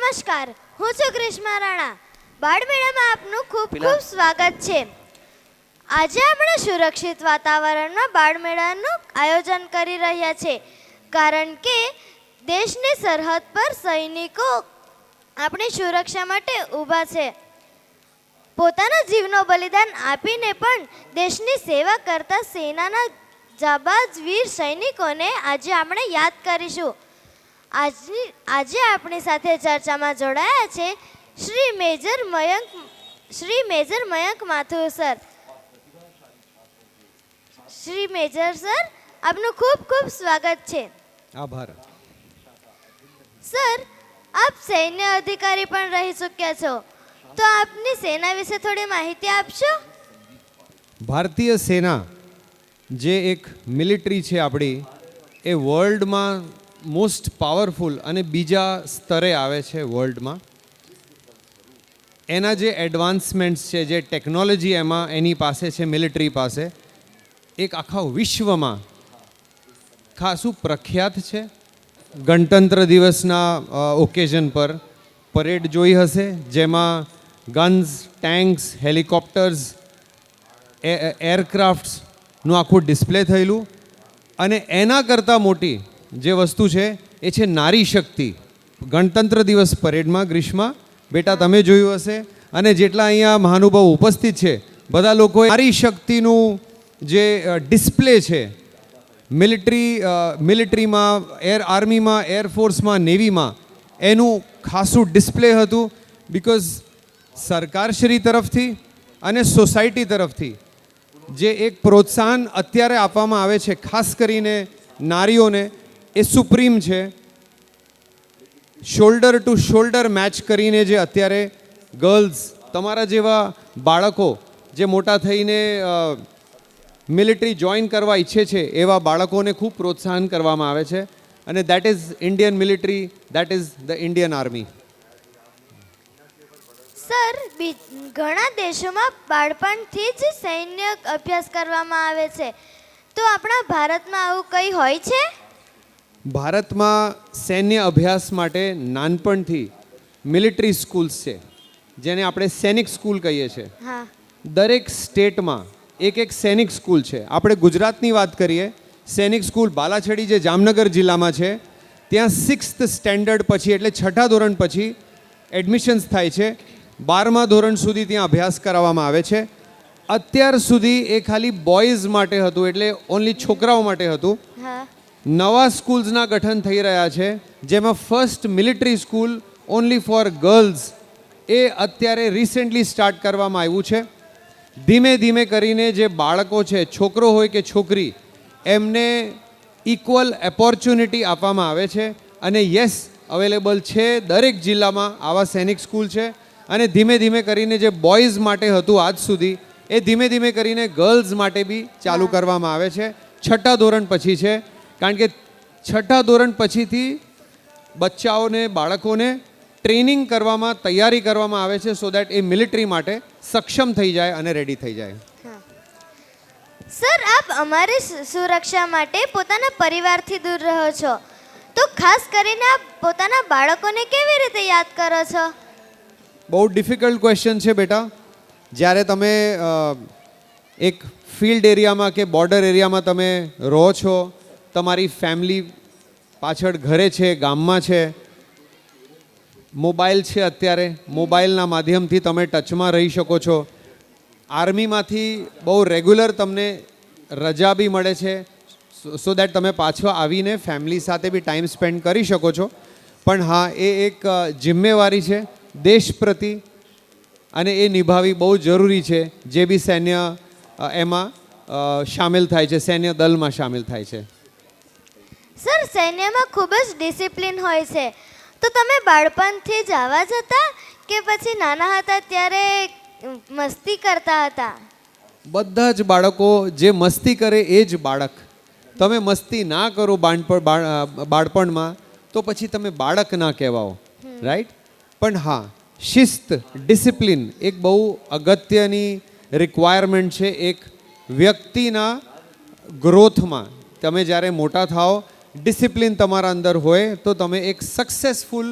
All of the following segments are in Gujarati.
નમસ્કાર, હું છું ગ્રીષ્મા રાણા. બાળમેળામાં આપનું ખૂબ ખૂબ સ્વાગત છે. આજે આપણે સુરક્ષિત વાતાવરણમાં બાળમેળાનું આયોજન કરી રહ્યા છે, કારણ કે દેશની સરહદ પર સૈનિકો આપણી સુરક્ષા માટે ઊભા છે. પોતાના જીવનો બલિદાન આપીને પણ દેશની સેવા કરતા સેનાના જાબાઝ વીર સૈનિકોને આજે આપણે યાદ કરીશું. આજે આપણી સાથે ચર્ચામાં જોડાયા છે Shri major Mayank Mathur sir. Shri major sir, આપનું ખૂબ ખૂબ સ્વાગત છે. આભાર. સર, આપ સૈન્ય અધિકારી પણ રહી ચૂક્યા છો, તો આપની સેના વિશે થોડી માહિતી આપશો? ભારતીય સેના જે એક મિલિટરી છે આપણી, એ વર્લ્ડમાં મોસ્ટ પાવરફુલ અને બીજા સ્તરે આવે છે વર્લ્ડમાં. એના જે એડવાન્સમેન્ટ્સ છે, જે ટેકનોલોજી એની પાસે છે, મિલિટરી પાસે, એક આખા વિશ્વમાં ખાસું પ્રખ્યાત છે. ગણતંત્ર દિવસના ઓકેઝન પર પરેડ જોઈ હશે, જેમાં ગન્સ, ટેન્ક્સ, હેલિકોપ્ટર્સ, એરક્રાફ્ટ્સનું આખું ડિસ્પ્લે થયેલું. અને એના કરતાં મોટી જે વસ્તુ છે એ છે નારી શક્તિ. ગણતંત્ર દિવસ પરેડમાં ગ્રીષ્મા બેટા તમે જોયું હશે, અને જેટલા અહીંયા મહાનુભાવ ઉપસ્થિત છે બધા લોકોએ નારી શક્તિનું જે ડિસ્પ્લે છે મિલિટરીમાં, આર્મીમાં, એરફોર્સમાં, નેવીમાં, એનું ખાસું ડિસ્પ્લે હતું. બિકોઝ સરકારશ્રી તરફથી અને સોસાયટી તરફથી જે એક પ્રોત્સાહન અત્યારે આપવામાં આવે છે ખાસ કરીને નારીઓને, એ સુપ્રીમ છે. શોલ્ડર ટુ શોલ્ડર મેચ કરીને જે અત્યારે ગર્લ્સ, તમારા જેવા બાળકો જે મોટા થઈને મિલિટરી જોઈન કરવા ઈચ્છે છે, એવા બાળકોને ખૂબ પ્રોત્સાહન કરવામાં આવે છે. અને that is Indian military, that is the Indian army. Sir, ઘણા દેશોમાં બાળપણથી જ સૈન્ય અભ્યાસ કરવામાં આવે છે, તો આપણા ભારતમાં આવું કંઈ હોય છે? ભારતમાં સૈન્ય અભ્યાસ માટે નાનપણથી મિલિટરી સ્કૂલ્સ છે, જેને આપણે સૈનિક સ્કૂલ કહીએ છીએ. હા. દરેક સ્ટેટમાં એક સૈનિક સ્કૂલ છે. આપણે ગુજરાતની વાત કરીએ, સૈનિક સ્કૂલ બાલાછડી જે જામનગર જિલ્લામાં છે, ત્યાં 6th સ્ટેન્ડર્ડ પછી એટલે 6ઠા ધોરણ પછી એડમિશન્સ થાય છે. 12મા ધોરણ સુધી ત્યાં અભ્યાસ કરાવવામાં આવે છે. અત્યાર સુધી એ ખાલી બોયઝ માટે હતું, એટલે ઓનલી છોકરાઓ માટે હતું. હા. નવા સ્કૂલ્સના ગઠન થઈ રહ્યા છે, જેમાં first military school only for girls એ અત્યારે રિસેન્ટલી સ્ટાર્ટ કરવામાં આવ્યું છે. ધીમે ધીમે કરીને જે બાળકો છે, છોકરો હોય કે છોકરી, એમને ઇક્વલ ઓપોર્ચ્યુનિટી આપવામાં આવે છે. અને યસ, અવેલેબલ છે દરેક જિલ્લામાં આવા સૈનિક સ્કૂલ છે. અને ધીમે ધીમે કરીને જે બોયઝ માટે હતું આજ સુધી, એ ધીમે ધીમે કરીને ગર્લ્સ માટે બી ચાલુ કરવામાં આવે છે. 6ઠા ધોરણ પછી છે, કારણ કે 6ઠા ધોરણ પછીથી બચ્ચાઓને, બાળકોને ટ્રેનિંગ કરવામાં, તૈયારી કરવામાં આવે છે, સો દેટ એ મિલિટરી માટે સક્ષમ થઈ જાય અને રેડી થઈ જાય. સર, આપ અમારી સુરક્ષા માટે પોતાના પરિવારથી દૂર રહો છો, તો ખાસ કરીને આપ પોતાના બાળકોને કેવી રીતે યાદ કરો છો? બહુ ડિફિકલ્ટ ક્વેશ્ચન છે બેટા. જ્યારે તમે એક ફિલ્ડ એરિયામાં કે બોર્ડર એરિયામાં તમે રહો છો, તમારી ફેમિલી પાછળ ઘરે છે, ગામમાં છે, મોબાઈલ છે, અત્યારે મોબાઈલના માધ્યમથી તમે ટચમાં રહી શકો છો. આર્મીમાંથી બહુ રેગ્યુલર તમને રજા બી મળે છે, સો દેટ તમે પાછો આવીને ફેમિલી સાથે બી ટાઈમ સ્પેન્ડ કરી શકો છો. પણ હા, એ એક જિમ્મેવારી છે દેશ પ્રતિ, અને એ નિભાવવી બહુ જરૂરી છે. જે બી સૈન્ય એમાં સામેલ થાય છે, સૈન્ય દળમાં સામેલ થાય છે. સર, સૈન્યમાં ખૂબ જ ડિસિપ્લિન હોય છે, તો તમે બાળપણથી જ આવા જ હતા કે પછી નાના હતા ત્યારે મસ્તી કરતા હતા? બધા જ બાળકો જે મસ્તી કરે એ જ બાળક. તમે મસ્તી ના કરો બાળપણમાં તો પછી તમે બાળક ના કહેવાઓ, રાઈટ? પણ હા, શિસ્ત, ડિસિપ્લિન એક બહુ અગત્યની રિક્વાયરમેન્ટ છે એક વ્યક્તિના ગ્રોથમાં. તમે જ્યારે મોટા થાઓ, ડિસિપ્લિન તમારા અંદર હોય તો તમે એક સક્સેસફુલ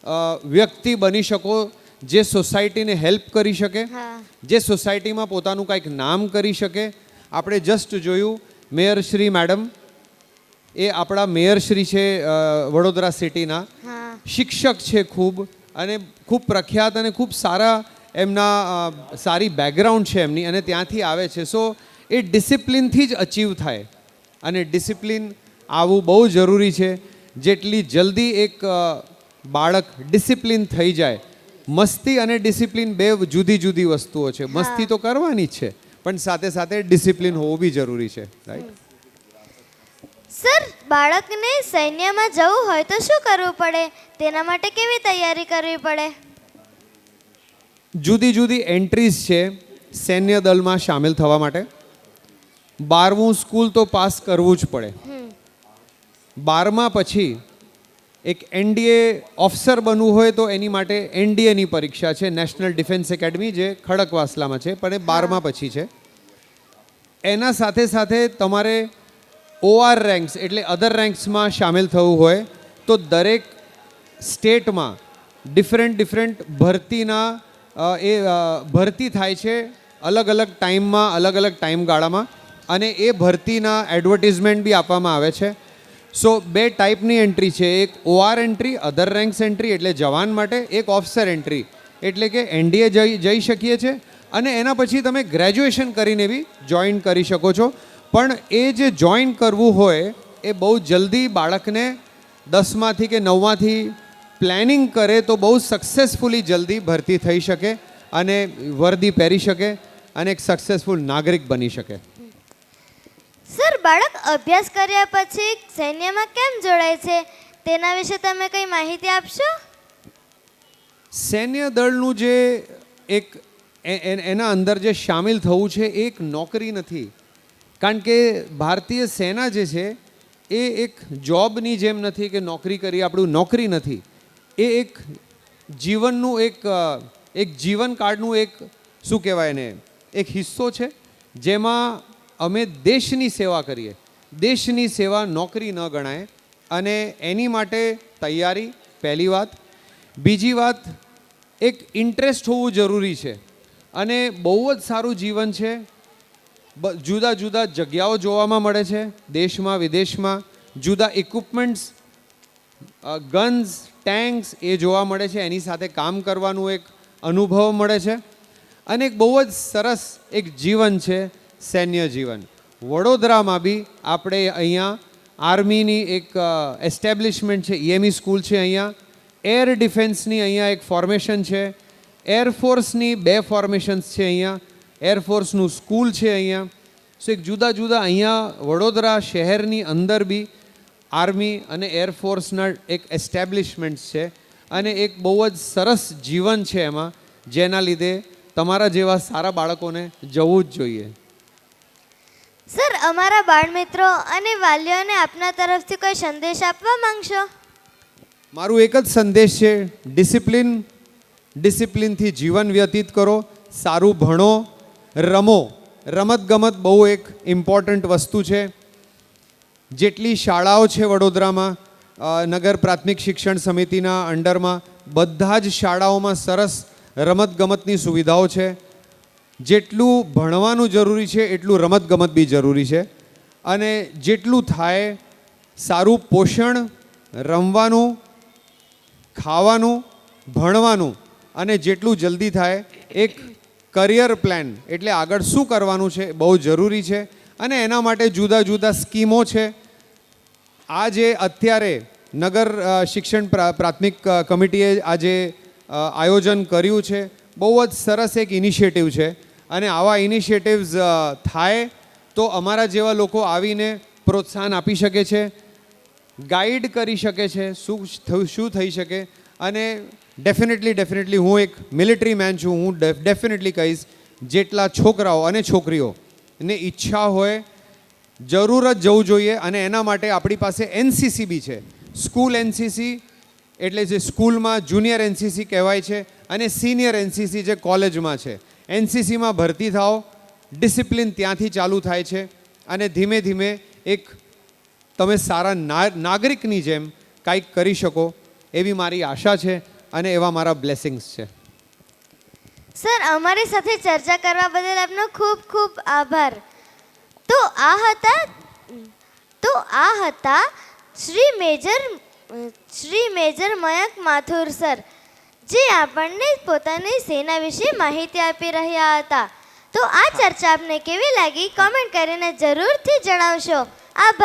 વ્યક્તિ બની શકો જે સોસાયટીને હેલ્પ કરી શકે, હા. જે સોસાયટીમાં પોતાનું કંઈક નામ કરી શકે. આપણે જસ્ટ જોયું મેયર શ્રી મેડમ, એ આપણા મેયર શ્રી છે વડોદરા સિટીના, હા. શિક્ષક છે ખૂબ, અને ખૂબ પ્રખ્યાત અને ખૂબ સારા એમના સારી બેકગ્રાઉન્ડ છે એમની, અને ત્યાંથી આવે છે. સો એ ડિસિપ્લિનથી જ અચીવ થાય, અને ડિસિપ્લિન આવવું બહુ જરૂરી છે. જેટલી જલ્દી એક બાળક ડિસિપ્લિન થઈ જાય, મસ્તી અને ડિસિપ્લિન બે જુદી જુદી વસ્તુઓ છે. મસ્તી તો કરવાની જ છે, પણ સાથે સાથે ડિસિપ્લિન હોવું બી જરૂરી છે, રાઈટ? સર, બાળકને સૈન્યમાં જવું હોય તો શું કરવું પડે? તેના માટે કેવી તૈયારી કરવી પડે? જુદી જુદી એન્ટ્રીઝ છે સૈન્ય દળમાં સામેલ થવા માટે. 12મું સ્કૂલ તો પાસ કરવું જ પડે. 12મા પછી એક એનડીએ ઓફિસર બનવું હોય તો એની માટે એનડીએની પરીક્ષા છે, નેશનલ ડિફેન્સ એકેડમી, જે ખડકવાસલામાં છે, પણ એ 12મા પછી છે. એના સાથે સાથે તમારે ઓઆર રેન્ક્સ એટલે અધર રેન્ક્સમાં સામેલ થવું હોય તો દરેક સ્ટેટમાં ડિફરન્ટ ભરતીના ભરતી થાય છે અલગ અલગ ટાઈમમાં, અલગ અલગ ટાઈમગાળામાં, અને એ ભરતીના એડવર્ટિઝમેન્ટ બી આપવામાં આવે છે. સો 2 ટાઈપની એન્ટ્રી છે, એક ઓઆર એન્ટ્રી, અધર રેન્ક્સ એન્ટ્રી એટલે જવાન માટે, એક ઓફિસર એન્ટ્રી એટલે કે એનડીએ જઈ શકીએ છીએ, અને એના પછી તમે ગ્રેજ્યુએશન કરીને બી જોઈન કરી શકો છો. પણ એ જે જોઈન કરવું હોય એ બહુ જલ્દી બાળકને 10માંથી કે 9માંથી પ્લાનિંગ કરે તો બહુ સક્સેસફુલી જલ્દી ભરતી થઈ શકે અને વર્દી પહેરી શકે અને એક સક્સેસફુલ નાગરિક બની શકે. સર, બાળક અભ્યાસ કર્યા પછી સૈન્યમાં કેમ જોડાય છે? તેના વિશે તમે કંઈ માહિતી આપશો? સૈન્ય દળનું જે એક એના અંદર જે સામેલ થવું છે એ એક નોકરી નથી. કારણ કે ભારતીય સેના જે છે એ એક જોબની જેમ નથી કે નોકરી કરી આપણું, નોકરી નથી. એ એક જીવનનું એક જીવન કાળનું એક શું કહેવાય ને, એક હિસ્સો છે જેમાં અમે દેશની સેવા કરીએ. દેશની સેવા નોકરી ન ગણાય, અને એની માટે તૈયારી પહેલી વાત. બીજી વાત, એક ઇન્ટરેસ્ટ હોવું જરૂરી છે, અને બહુ જ સારું જીવન છે. જુદા જુદા જગ્યાઓ જોવામાં મળે છે, દેશમાં વિદેશમાં. જુદા ઇક્વિપમેન્ટ્સ, ગન્સ, ટેન્ક્સ એ જોવા મળે છે, એની સાથે કામ કરવાનું એક અનુભવ મળે છે, અને એક બહુ જ સરસ એક જીવન છે સૈન્ય જીવન. વડોદરામાં બી આપણે અહીંયા આર્મીની એક એસ્ટેબ્લિશમેન્ટ છે, ઈએમઈ સ્કૂલ છે અહીંયા. એર ડિફેન્સની અહીંયા એક ફોર્મેશન છે. એરફોર્સની 2 ફોર્મેશન્સ છે અહીંયા. એરફોર્સનું સ્કૂલ છે અહીંયા. સો એક જુદા જુદા અહીંયા વડોદરા શહેરની અંદર બી આર્મી અને એરફોર્સના એક એસ્ટેબ્લિશમેન્ટ્સ છે, અને એક બહુ જ સરસ જીવન છે એમાં, જેના લીધે તમારા જેવા સારા બાળકોને જવું જ જોઈએ. સર, અમારા બાળમિત્રો અને વાલીઓને આપના તરફથી કોઈ સંદેશ આપવા માંગશો? મારું એક જ સંદેશ છે, ડિસિપ્લિનથી જીવન વ્યતીત કરો, સારું ભણો, રમો. રમતગમત બહુ એક ઇમ્પોર્ટન્ટ વસ્તુ છે. જેટલી શાળાઓ છે વડોદરામાં, નગર પ્રાથમિક શિક્ષણ સમિતિના અંડરમાં બધા જ શાળાઓમાં સરસ રમતગમતની સુવિધાઓ છે. જેટલું ભણવાનું જરૂરી છે એટલું રમતગમત બી જરૂરી છે, અને જેટલું થાય સારું પોષણ, રમવાનું, ખાવાનું, ભણવાનું, અને જેટલું જલ્દી થાય એક કરિયર પ્લાન એટલે આગળ શું કરવાનું છે બહુ જરૂરી છે, અને એના માટે જુદા જુદા સ્કીમો છે. આ જે અત્યારે નગર શિક્ષણ પ્રાથમિક કમિટીએ આજે આયોજન કર્યું છે, બહુ જ સરસ એક ઇનિશિયેટિવ છે, અને આવા ઇનિશિયેટિવ્સ થાય તો અમારા જેવા લોકો આવીને પ્રોત્સાહન આપી શકે છે, ગાઈડ કરી શકે છે શું થઈ શકે. અને ડેફિનેટલી હું એક મિલિટરી મેન છું, હું ડેફિનેટલી કહીશ જેટલા છોકરાઓ અને છોકરીઓને ઈચ્છા હોય જરૂર જ જવું જોઈએ. અને એના માટે આપણી પાસે એનસીસી બી છે. સ્કૂલ એનસીસી એટલે જે સ્કૂલમાં જુનિયર એનસીસી કહેવાય છે, અને સિનિયર એનસીસી જે કોલેજમાં છે. એનસીસીમાં ભરતી થાઓ, ડિસિપ્લિન ત્યાંથી ચાલુ થાય છે, અને ધીમે ધીમે એક તમે સારા નાગરિકની જેમ કાંઈક કરી શકો એવી મારી આશા છે અને એવા મારા બ્લેસિંગ્સ છે. સર, અમારી સાથે ચર્ચા કરવા બદલ આપનો ખૂબ ખૂબ આભાર. તો આ હતા શ્રી મેજર મયંક માથુર સર, જે આપણને પોતાની સેના વિશે માહિતી આપી રહ્યા હતા. તો આ ચર્ચા આપને કેવી લાગી, કોમેન્ટ કરીને જરૂરથી જણાવશો. આભાર.